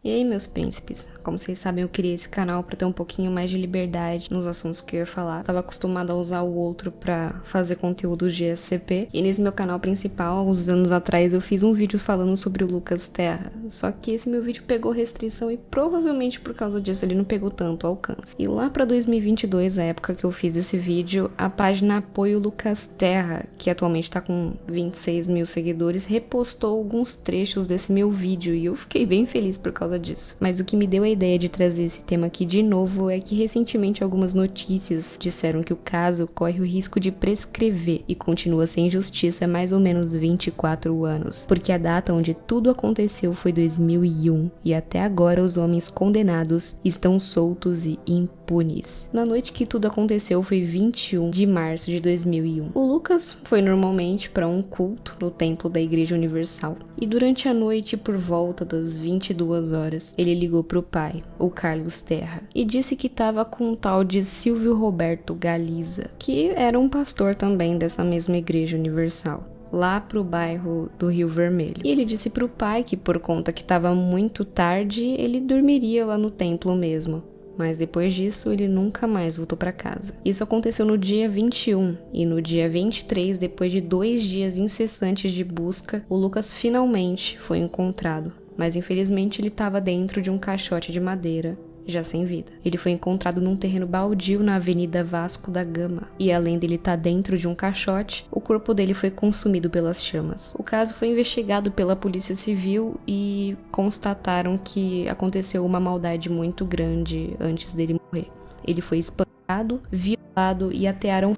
E aí, meus príncipes? Como vocês sabem, eu criei esse canal pra ter um pouquinho mais de liberdade nos assuntos que eu ia falar. Tava acostumada a usar o outro pra fazer conteúdos de SCP. E nesse meu canal principal, uns anos atrás, eu fiz um vídeo falando sobre o Lucas Terra. Só que esse meu vídeo pegou restrição e provavelmente por causa disso ele não pegou tanto alcance. E lá pra 2022, a época que eu fiz esse vídeo, a página Apoio Lucas Terra, que atualmente tá com 26 mil seguidores, repostou alguns trechos desse meu vídeo e eu fiquei bem feliz por causa disso. Mas o que me deu a ideia de trazer esse tema aqui de novo é que recentemente algumas notícias disseram que o caso corre o risco de prescrever e continua sem justiça há mais ou menos 24 anos, porque a data onde tudo aconteceu foi 2001 e até agora os homens condenados estão soltos e impunes. Na noite que tudo aconteceu foi 21 de março de 2001. O Lucas foi normalmente para um culto no templo da Igreja Universal e durante a noite, por volta das 22 horas, ele ligou pro pai, o Carlos Terra, e disse que estava com um tal de Silvio Roberto Galiza, que era um pastor também dessa mesma Igreja Universal, lá pro bairro do Rio Vermelho. E ele disse pro pai que por conta que estava muito tarde, ele dormiria lá no templo mesmo. Mas depois disso, ele nunca mais voltou para casa. Isso aconteceu no dia 21 e no dia 23, depois de 2 dias incessantes de busca, o Lucas finalmente foi encontrado. Mas infelizmente ele estava dentro de um caixote de madeira, já sem vida. Ele foi encontrado num terreno baldio na Avenida Vasco da Gama. E além dele estar dentro de um caixote, o corpo dele foi consumido pelas chamas. O caso foi investigado pela Polícia Civil e constataram que aconteceu uma maldade muito grande antes dele morrer. Ele foi espancado, violado e atearam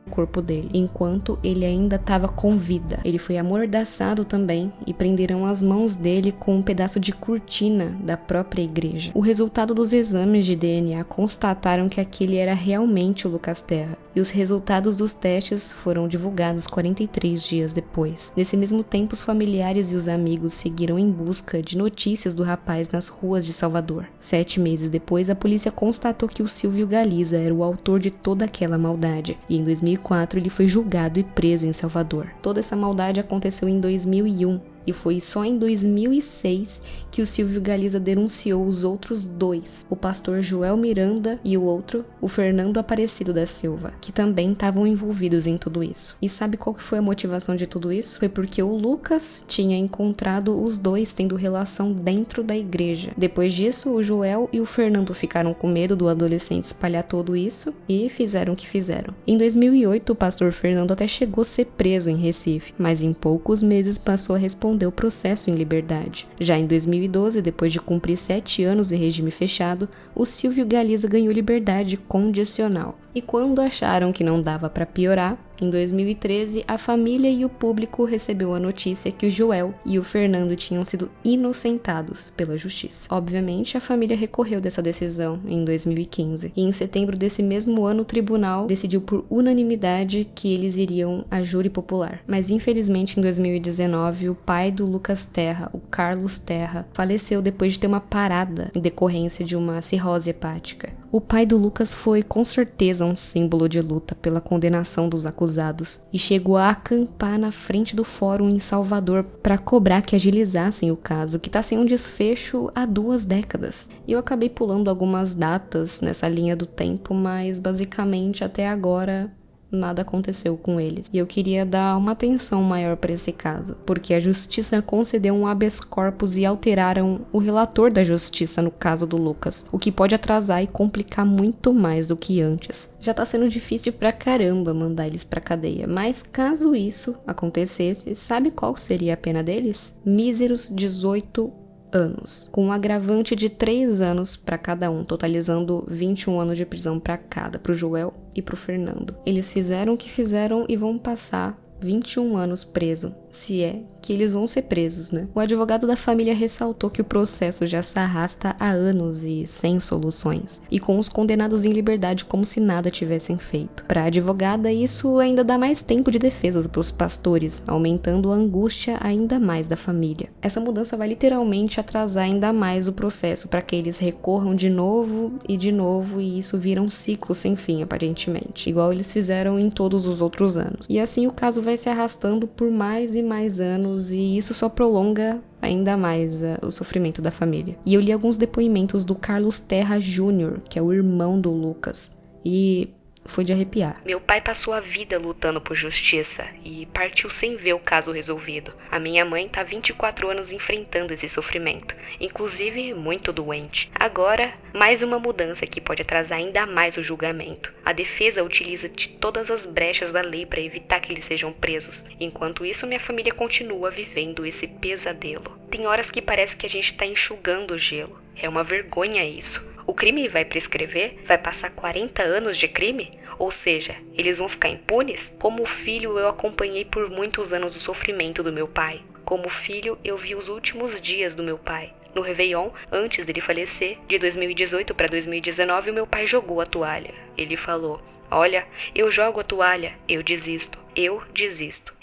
o corpo dele, enquanto ele ainda estava com vida. Ele foi amordaçado também e prenderam as mãos dele com um pedaço de cortina da própria igreja. O resultado dos exames de DNA constataram que aquele era realmente o Lucas Terra, e os resultados dos testes foram divulgados 43 dias depois. Nesse mesmo tempo, os familiares e os amigos seguiram em busca de notícias do rapaz nas ruas de Salvador. 7 meses depois, a polícia constatou que o Silvio Galiza era o autor de toda aquela maldade, e em 2004 ele foi julgado e preso em Salvador. Toda essa maldade aconteceu em 2001. E foi só em 2006 que o Silvio Galiza denunciou os outros 2, o pastor Joel Miranda e o outro, o Fernando Aparecido da Silva, que também estavam envolvidos em tudo isso. E sabe qual que foi a motivação de tudo isso? Foi porque o Lucas tinha encontrado os 2 tendo relação dentro da igreja. Depois disso, o Joel e o Fernando ficaram com medo do adolescente espalhar tudo isso e fizeram o que fizeram. Em 2008, o pastor Fernando até chegou a ser preso em Recife, mas em poucos meses passou a responder o processo em liberdade. Já em 2012, depois de cumprir 7 anos de regime fechado, o Silvio Galiza ganhou liberdade condicional. E quando acharam que não dava para piorar, em 2013, a família e o público recebeu a notícia que o Joel e o Fernando tinham sido inocentados pela justiça. Obviamente, a família recorreu dessa decisão em 2015. E em setembro desse mesmo ano, o tribunal decidiu por unanimidade que eles iriam a júri popular. Mas infelizmente, em 2019, o pai do Lucas Terra, o Carlos Terra, faleceu depois de ter uma parada em decorrência de uma cirrose hepática. O pai do Lucas foi com certeza um símbolo de luta pela condenação dos acusados e chegou a acampar na frente do fórum em Salvador para cobrar que agilizassem o caso, que está sem um desfecho há 2 décadas. E eu acabei pulando algumas datas nessa linha do tempo, mas basicamente até agora nada aconteceu com eles. E eu queria dar uma atenção maior para esse caso, porque a justiça concedeu um habeas corpus e alteraram o relator da justiça no caso do Lucas, o que pode atrasar e complicar muito mais do que antes. Já tá sendo difícil pra caramba mandar eles pra cadeia, mas caso isso acontecesse, sabe qual seria a pena deles? Míseros 18 anos, com um agravante de 3 anos para cada um, totalizando 21 anos de prisão para cada, pro Joel e pro Fernando. Eles fizeram o que fizeram e vão passar 21 anos preso, se é que eles vão ser presos, né? O advogado da família ressaltou que o processo já se arrasta há anos e sem soluções, e com os condenados em liberdade como se nada tivessem feito. Para a advogada, isso ainda dá mais tempo de defesas para os pastores, aumentando a angústia ainda mais da família. Essa mudança vai literalmente atrasar ainda mais o processo para que eles recorram de novo, e isso vira um ciclo sem fim, aparentemente, igual eles fizeram em todos os outros anos. E assim o caso vai se arrastando por mais e mais anos anos e isso só prolonga ainda mais o sofrimento da família. E eu li alguns depoimentos do Carlos Terra Jr., que é o irmão do Lucas, e foi de arrepiar. Meu pai passou a vida lutando por justiça e partiu sem ver o caso resolvido. A minha mãe tá 24 anos enfrentando esse sofrimento, inclusive muito doente. Agora, mais uma mudança que pode atrasar ainda mais o julgamento. A defesa utiliza de todas as brechas da lei para evitar que eles sejam presos. Enquanto isso, minha família continua vivendo esse pesadelo. Tem horas que parece que a gente tá enxugando o gelo. É uma vergonha isso. O crime vai prescrever? Vai passar 40 anos de crime? Ou seja, eles vão ficar impunes? Como filho, eu acompanhei por muitos anos o sofrimento do meu pai. Como filho, eu vi os últimos dias do meu pai. No Réveillon, antes dele falecer, de 2018 para 2019, o meu pai jogou a toalha. Ele falou: "Olha, eu jogo a toalha, eu desisto.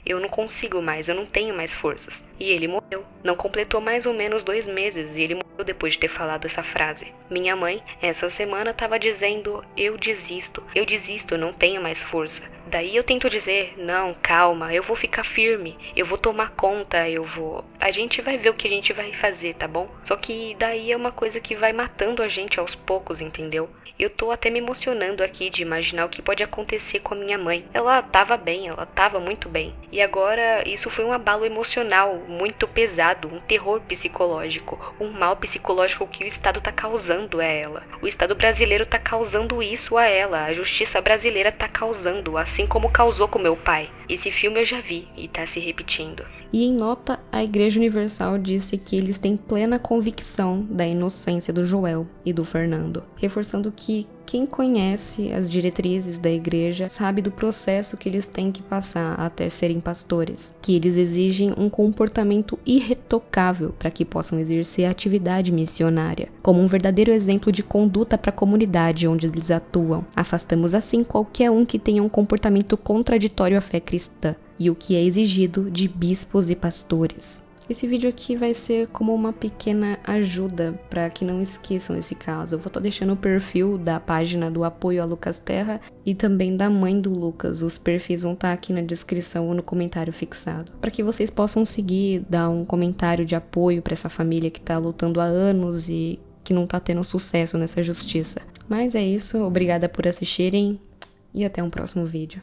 Eu não consigo mais, eu não tenho mais forças." E ele morreu. Não completou mais ou menos 2 meses e ele morreu depois de ter falado essa frase. Minha mãe, essa semana, estava dizendo: eu desisto, eu não tenho mais força. Daí eu tento dizer: não, calma, eu vou ficar firme, eu vou tomar conta, a gente vai ver o que a gente vai fazer, tá bom? Só que daí é uma coisa que vai matando a gente aos poucos, entendeu? Eu tô até me emocionando aqui de imaginar o que pode acontecer com a minha mãe. Ela tava bem, ela tava muito bem. E agora isso foi um abalo emocional muito pesado, um terror psicológico, um mal psicológico que o Estado tá causando a ela. O Estado brasileiro tá causando isso a ela, a justiça brasileira tá causando, assim como causou com meu pai. Esse filme eu já vi e tá se repetindo. E em nota, a Igreja Universal disse que eles têm plena convicção da inocência do Joel e do Fernando, reforçando que quem conhece as diretrizes da igreja sabe do processo que eles têm que passar até serem pastores, que eles exigem um comportamento irretocável para que possam exercer a atividade missionária, como um verdadeiro exemplo de conduta para a comunidade onde eles atuam. Afastamos assim qualquer um que tenha um comportamento contraditório à fé cristã e o que é exigido de bispos e pastores. Esse vídeo aqui vai ser como uma pequena ajuda para que não esqueçam esse caso. Eu vou estar deixando o perfil da página do apoio a Lucas Terra e também da mãe do Lucas. Os perfis vão estar aqui na descrição ou no comentário fixado, para que vocês possam seguir, dar um comentário de apoio para essa família que está lutando há anos e que não está tendo sucesso nessa justiça. Mas é isso, obrigada por assistirem e até um próximo vídeo.